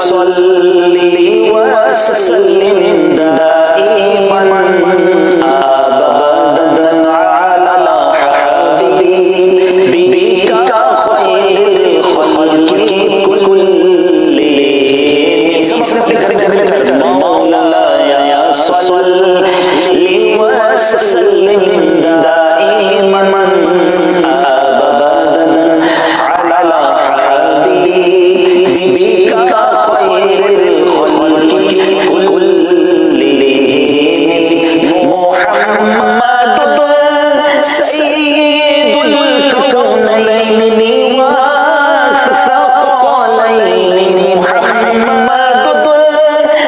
صلي وسلم دائما أبدا على حبيبك خير الخلق كلهم مولاي صلي وسلم دائما أبدا على حبيبك خير الخلق كلهم محمد سيد الكونين والثقلين محمد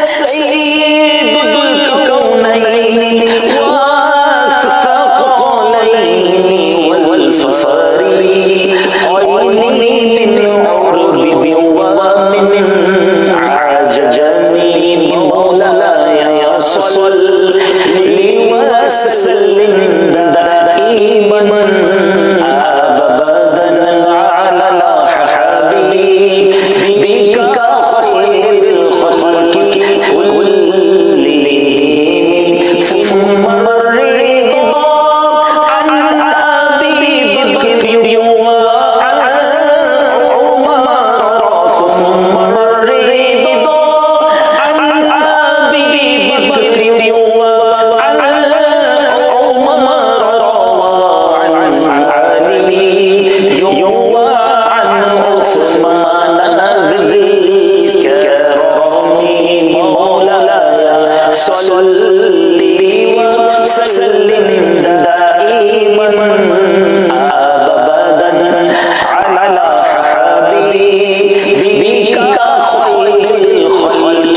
سيد الكونين والثقلين والفارين عيني من عرب ومن عجم مولاي صلي وسلم دائما أبدا على حبيبك خير الخلق كلهم ثم الرضا عن أبي بكر وعن عمر ثم الرضا عن أبي بكر وعن عمر وعن علي وعن عثمان ذي الكرم مولاي صلي وسلم دائما أبدا على حبيبك خير الخلق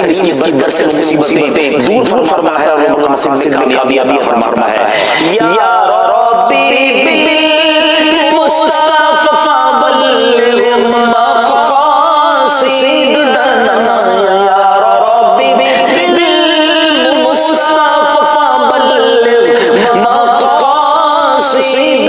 इसकी दर से मुसीबतें दूर फरमा है और मकासद से कामयाबी फरमा है या रब्बी बिल मुस्तफा बल्लिग मकासिदना या रब्बी बिल मुस्तफा बल्लिग मकासिदना